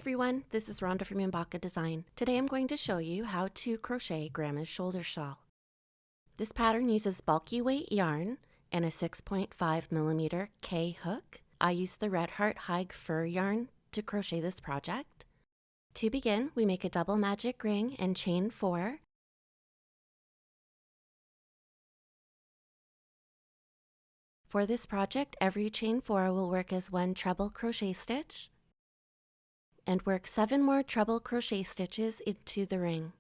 everyone, this is Rhonda from Oombawka Design. Today I'm going to show you how to crochet Grandma's shoulder shawl. This pattern uses bulky weight yarn and a 6.5mm K hook. I used the red Heart Hygge Fur yarn to crochet this project. To begin, we make a double magic ring and chain 4. For this project, every chain 4 will work as one treble crochet stitch, and work 7 more treble crochet stitches into the ring.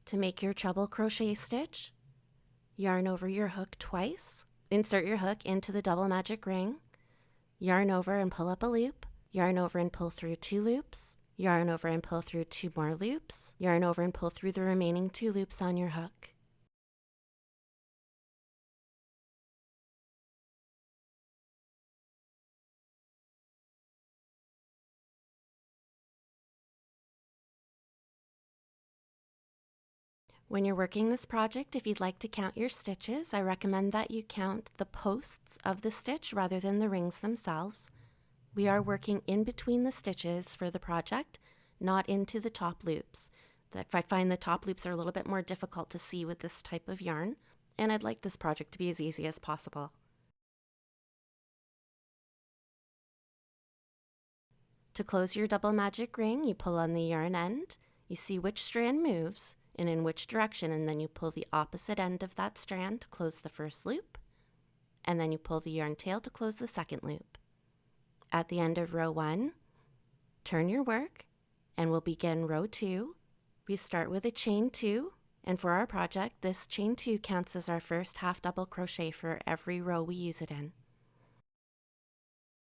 To make your treble crochet stitch, yarn over your hook twice, insert your hook into the double magic ring, yarn over and pull up a loop, yarn over and pull through 2 loops, yarn over and pull through 2 more loops, yarn over and pull through the remaining 2 loops on your hook. When you're working this project, if you'd like to count your stitches, I recommend that you count the posts of the stitch rather than the rings themselves. We are working in between the stitches for the project, not into the top loops. I find the top loops are a little bit more difficult to see with this type of yarn, and I'd like this project to be as easy as possible. To close your double magic ring, you pull on the yarn end, you see which strand moves, and in which direction, and then you pull the opposite end of that strand to close the first loop, and then you pull the yarn tail to close the second loop. At the end of row 1, turn your work, and we'll begin row 2. We start with a chain 2, and for our project, this chain 2 counts as our first half double crochet for every row we use it in.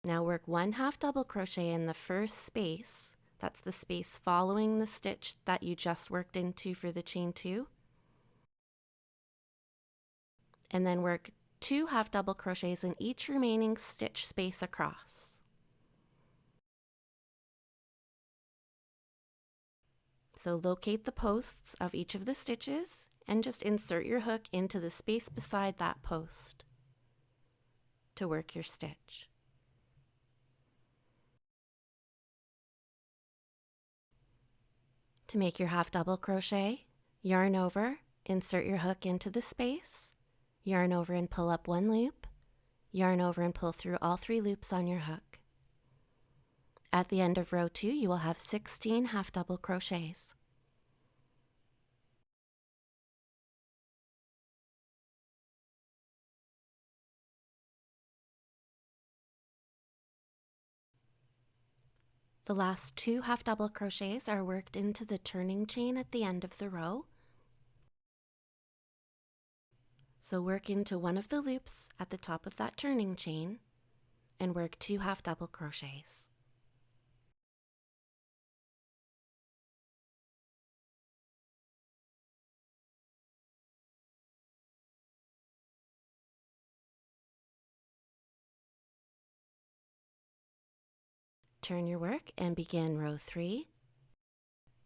Now work 1 half double crochet in the first space. That's the space following the stitch that you just worked into for the chain 2. And then work 2 half double crochets in each remaining stitch space across. So locate the posts of each of the stitches and just insert your hook into the space beside that post to work your stitch. To make your half double crochet, yarn over, insert your hook into the space, yarn over and pull up 1 loop, yarn over and pull through all 3 loops on your hook. At the end of row 2, you will have 16 half double crochets. The last 2 half double crochets are worked into the turning chain at the end of the row. So work into one of the loops at the top of that turning chain and work 2 half double crochets. Turn your work and begin row 3.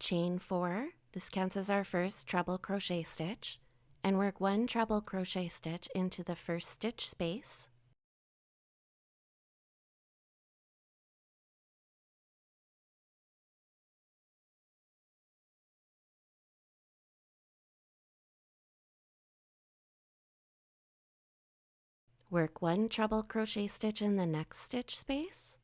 Chain 4, this counts as our first treble crochet stitch, and work 1 treble crochet stitch into the first stitch space. Work 1 treble crochet stitch in the next stitch space.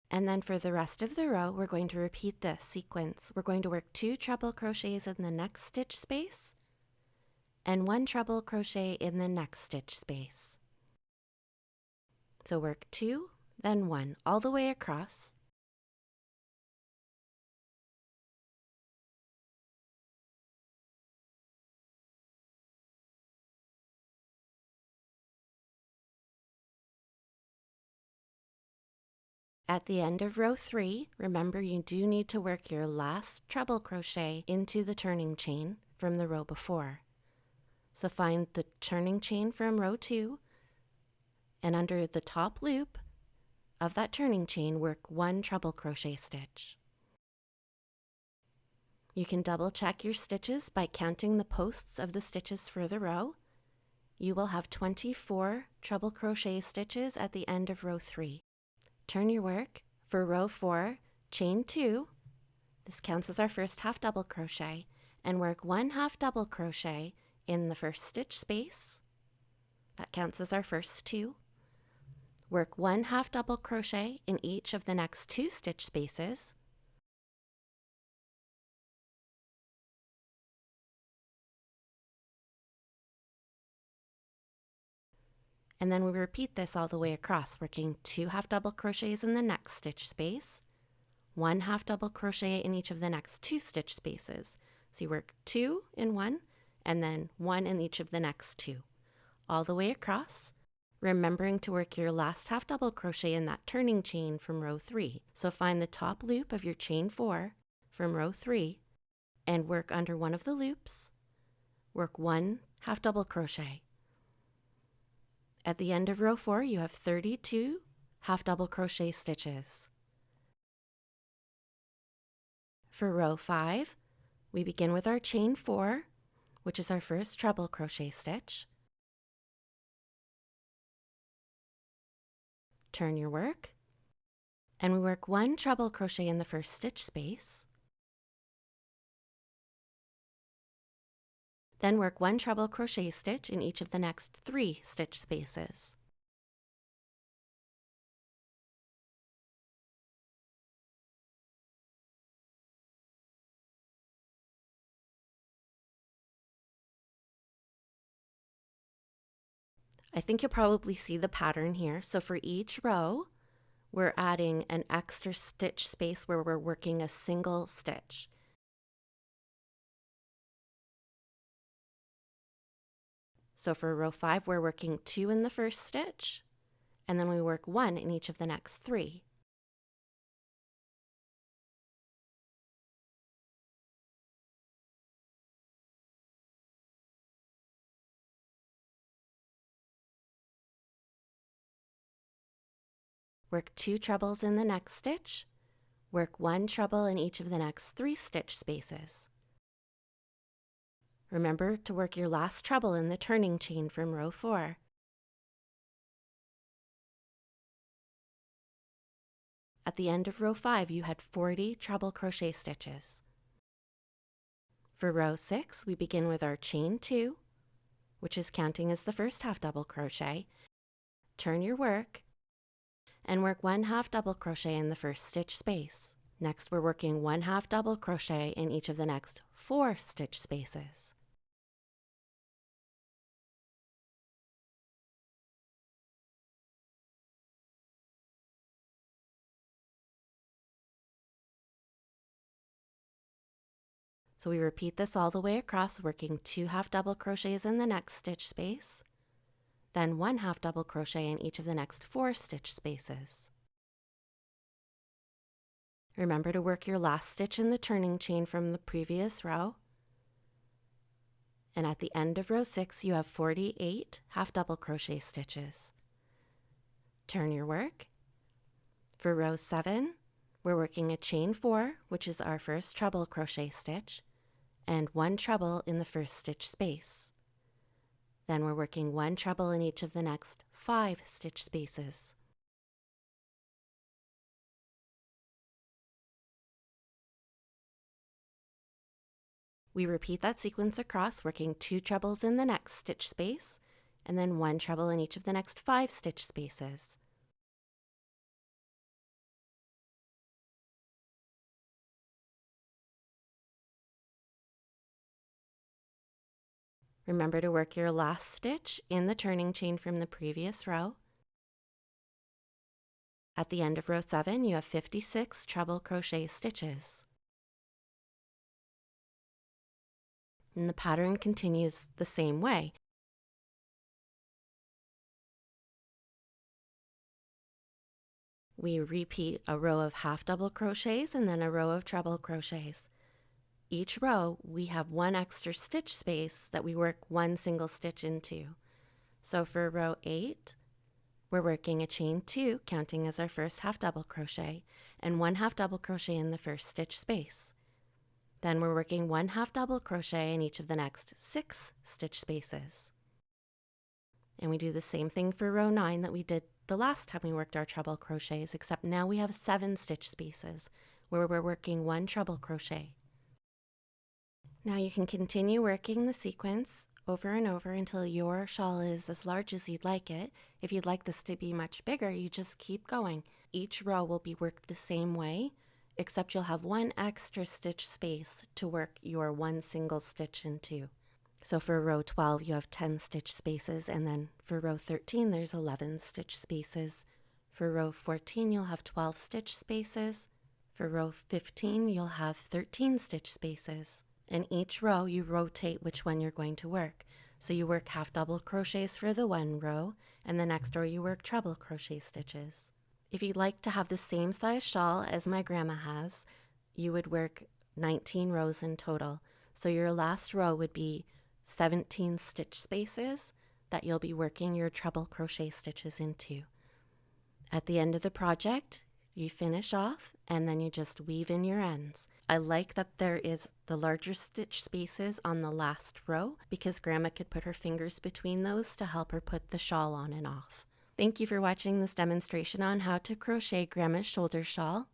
And then for the rest of the row, we're going to repeat this sequence. We're going to work 2 treble crochets in the next stitch space and 1 treble crochet in the next stitch space. So work 2, then 1, all the way across. At the end of row 3, remember you do need to work your last treble crochet into the turning chain from the row before. So find the turning chain from row 2, and under the top loop, of that turning chain, work 1 treble crochet stitch. You can double check your stitches by counting the posts of the stitches for the row. You will have 24 treble crochet stitches at the end of row 3. Turn your work. For row 4, chain 2. This counts as our first half double crochet, and work 1 half double crochet in the first stitch space. That counts as our first 2. Work 1 half double crochet in each of the next 2 stitch spaces. And then we repeat this all the way across, working 2 half double crochets in the next stitch space, 1 half double crochet in each of the next 2 stitch spaces. So you work 2 in one, and then 1 in each of the next 2, all the way across, remembering to work your last half double crochet in that turning chain from row 3. So find the top loop of your chain 4 from row 3, and work under one of the loops, work 1 half double crochet. At the end of row 4, you have 32 half double crochet stitches. For row 5, we begin with our chain 4, which is our first treble crochet stitch. Turn your work, and we work 1 treble crochet in the first stitch space. Then work 1 treble crochet stitch in each of the next 3 stitch spaces. I think you'll probably see the pattern here. So for each row, we're adding an extra stitch space where we're working a single stitch. So for row 5, we're working 2 in the first stitch, and then we work 1 in each of the next 3. Work 2 trebles in the next stitch, work 1 treble in each of the next 3 stitch spaces. Remember to work your last treble in the turning chain from row 4. At the end of row 5, you had 40 treble crochet stitches. For row 6, we begin with our chain 2, which is counting as the first half double crochet. Turn your work, and work 1 half double crochet in the first stitch space. Next, we're working 1 half double crochet in each of the next 4 stitch spaces. So we repeat this all the way across, working 2 half double crochets in the next stitch space, then 1 half double crochet in each of the next 4 stitch spaces. Remember to work your last stitch in the turning chain from the previous row. And at the end of row 6, you have 48 half double crochet stitches. Turn your work. For row 7, we're working a chain 4, which is our first treble crochet stitch, and 1 treble in the first stitch space. Then we're working 1 treble in each of the next 5 stitch spaces. We repeat that sequence across, working 2 trebles in the next stitch space, and then 1 treble in each of the next 5 stitch spaces. Remember to work your last stitch in the turning chain from the previous row. At the end of row 7, you have 56 treble crochet stitches. And the pattern continues the same way. We repeat a row of half double crochets and then a row of treble crochets. Each row, we have 1 extra stitch space that we work 1 single stitch into. So for row 8, We're working a chain 2, counting as our first half double crochet, and 1 half double crochet in the first stitch space. Then we're working 1 half double crochet in each of the next 6 stitch spaces. And we do the same thing for row 9 that we did the last time we worked our treble crochets, except now we have 7 stitch spaces where we're working 1 treble crochet. Now you can continue working the sequence over and over until your shawl is as large as you'd like it. If you'd like this to be much bigger, you just keep going. Each row will be worked the same way, except you'll have 1 extra stitch space to work your 1 single stitch into. So for row 12 you have 10 stitch spaces, and then for row 13 there's 11 stitch spaces. For row 14 you'll have 12 stitch spaces. For row 15 you'll have 13 stitch spaces. In each row you rotate which one you're going to work. So you work half double crochets for the one row, and the next row you work treble crochet stitches. If you'd like to have the same size shawl as my grandma has, you would work 19 rows in total. So your last row would be 17 stitch spaces that you'll be working your treble crochet stitches into. At the end of the project, you finish off and then you just weave in your ends. I like that there is the larger stitch spaces on the last row because Grandma could put her fingers between those to help her put the shawl on and off. Thank you for watching this demonstration on how to crochet Grandma's shoulder shawl.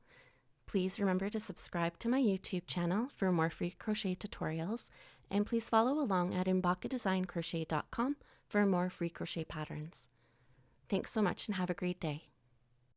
Please remember to subscribe to my YouTube channel for more free crochet tutorials, and please follow along at oombawkadesignCrochet.com for more free crochet patterns. Thanks so much and have a great day.